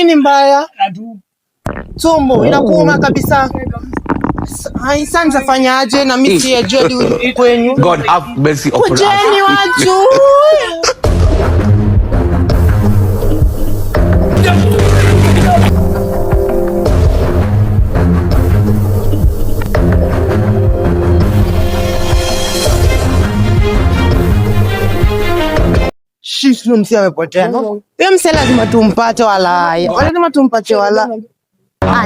Nini mbaya? Tumbo inakuuma kabisa. Hai sasa fanyaje na mimi sijajua kwenyu. God have mercy upon us. Kujeni watu. Shishu msi amepotea. Huyo msi lazima tumpate walai. Lazima tumpate walai.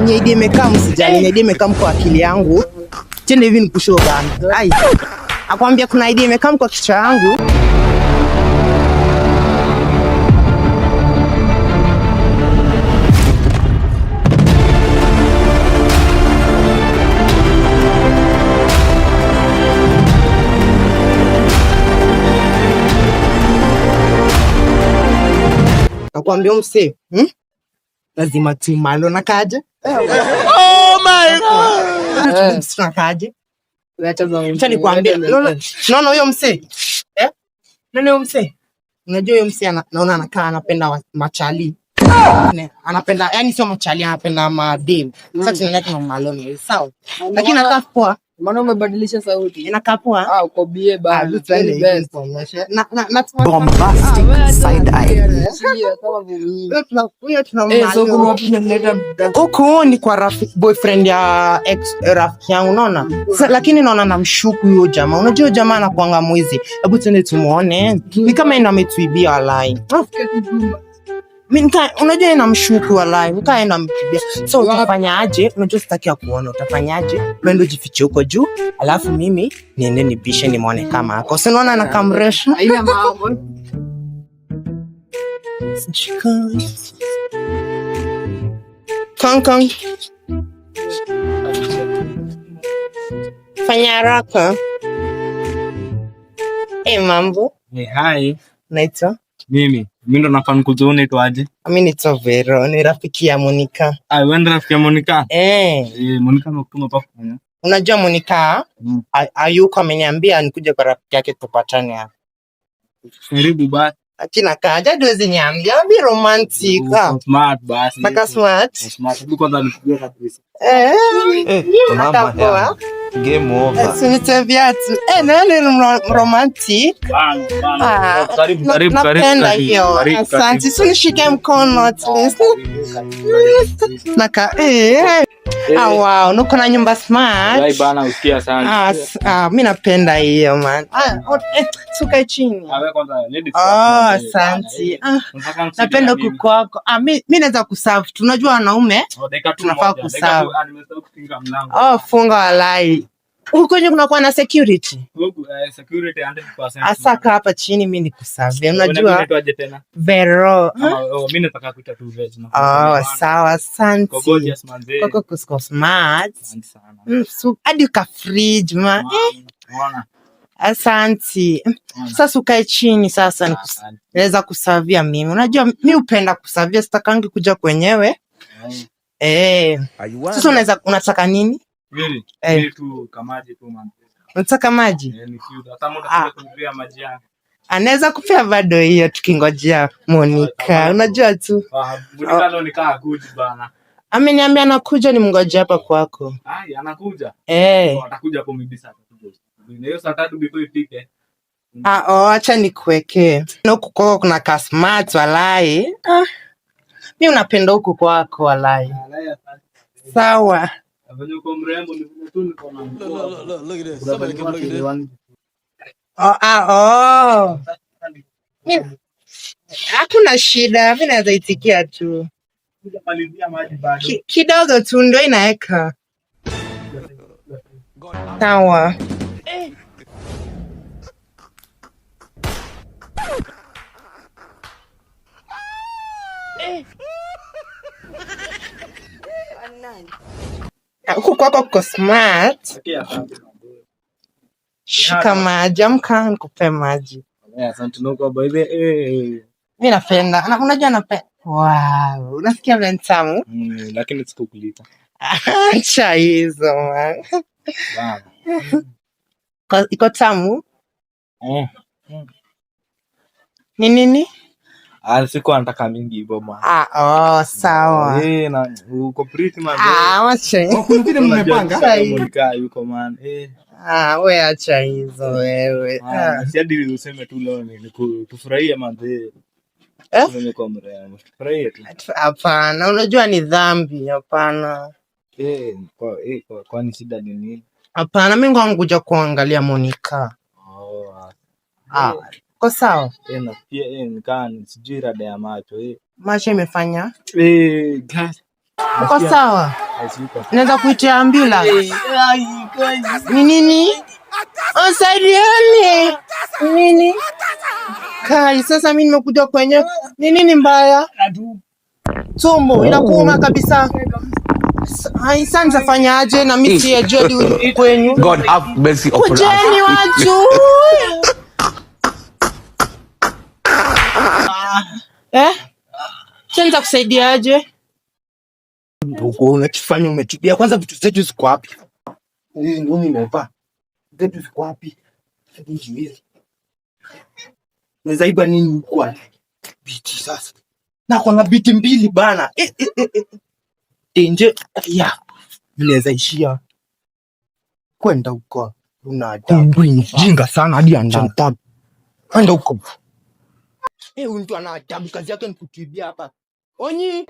Nyedi imekaa msijali, nyedi imekaa kwa akili yangu. Tende hivi nikushow bana. Ai. Akwambia kuna idea imekaa kwa kichwa yangu. Akwambia mse, lazima tumalo na kaje. Oh my god. Sina kaje. Acha nikwambie. Naona huyo mse. Nani huyo mse? Unajua huyo mse naona anakaa anapenda machali. Anapenda, yani sio machali, anapenda madem. Sasa tunaleta na maloni. Sawa. Lakini anakaa poa. Maana umebadilisha sauti. Inakaa poa. Uko bie bana. Na Bombastic side eye. Huko ni kwa boyfriend ya ex rafiki yangu unaona. Lakini naona namshuku huyo jamaa. Unajua jamaa anakuanga mwizi. Hebu twende tumuone. Ni kama inametuibia walai. Unajua inamshuku walai. Nikaenda mtibia. So utafanya aje? Unajua sitaki ya kuona. Utafanyaje? Mwendo jifiche huko juu. Alafu mimi niende nipishe nimuone kama ako. Si unaona anakamresha? Haina mambo. Kang. Fanya haraka. Mambo. Hi. Naitwa? Mimi ndo nafanya kuzuone tu aje. Mimi naitwa Vero, ni rafiki ya Monica. Wewe ndo rafiki ya Monica? Monica amekutuma hapa kufanya. Unajua Monica? Ayuko ameniambia nikuje kwa rafiki yake tupatane hapa. Karibu basi. Akina kaja dozi niambia bi romantic. Smart basi. Maka smart. Smart. Buko ndo nipigia kabisa. Mama. Game over. Sinite viatu. Nani romantic? Karibu. Asante. Sunishike mkono at least. Naka wow, nuko na nyumba smart. Dai bana usikia sana. Mimi napenda hiyo man. Suka chini. Asante. Napenda kuku wako. Mimi naweza kuserve. Tunajua wanaume tunafaa kuserve. Funga walai. Huko nje kunakuwa na security. Security 100%. Asaka hapa chini mimi nikuserve. Unajua? Vero. Mimi nataka kuita tu veg. Sawa, asante. Koko kusko smart. Hadi ka fridge ma. Asante. Sasa ukae chini sasa naweza kusavia mimi. Unajua mimi upenda kusavia, sitakangi kuja kwenyewe. Sasa unataka nini? Really? Tu kamaji tu man. Unataka maji? Ni cute. Hata mtu kunipea maji yake. Anaweza kupea bado hiyo tukingojea Monica. Unajua tu. Monica leo nikaa kuja bana. Ameniambia anakuja nimngoje hapa kwako. Anakuja? Atakuja hapo mbisa. Leo saa 3 before ifike. Acha nikuwekee. Huku kwako kuna ka smart walai. Mimi unapenda huku kwako walai. Sawa. Look at this. Somebody come look at this. Hakuna shida, mimi naweza itikia tu. Kidogo tu ndio inaeka. Sawa. Huku kwako kuko smart. Shika maji, amka nikupe maji. Asante noko baby. Mimi napenda. Unajua napenda. Wow, unasikia vile tamu? Lakini sikukulita. Acha hizo man. Iko tamu? Ni nini? Sikuwa nataka mingi hivyo bwana. Sawa. Na uko pretty man. Wacha. Kuna vile mmepanga. Monica yuko man. Wewe acha hizo wewe. Si hadi useme tu leo ni tufurahie man. Nimekuwa mrembo. Tufurahie tu. Hapana, unajua ni dhambi. Hapana. Kwani shida ni nini? Hapana, mimi ngoja kuangalia Monica. Kwa sawa. Na pia nikaa sijui rada ya macho. Macho imefanya? Gas. Kwa sawa. Naweza kuitia ambulance. Ni nini? Usaidieni. Nini? Kai, sasa mimi nimekuja kwenye. Ni nini mbaya? Tumbo inakuuma kabisa. Hai, sasa nitafanyaje na mimi si ajodi kwenyu? God have mercy upon us. Kujeni watu. Sasa kusaidiaje? Ndugu, unachofanya umetibia. Kwanza vitu zetu ziko wapi? Hizi ndio nimevaa. Zetu ziko wapi? Hizi. Naweza iba nini kwa biti sasa? Na kuna biti mbili bana. Nje ya. Naweza ishia. Kwenda huko. Una adabu. Jinga sana hadi anda. Kwenda huko. Huyu mtu ana adabu, kazi yake ni kutibia hapa. Onyi.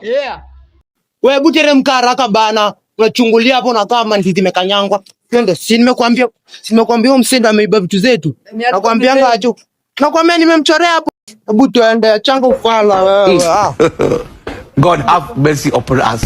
Wewe butere mkaraka bana. Unachungulia hapo na kama ndizi zimekanyangwa. Twende, si nimekuambia msenda ameiba vitu zetu. Nakwambia ngacho. Nakwambia nimemchorea hapo. Hebu tuende changa ufala wewe. God have mercy upon us.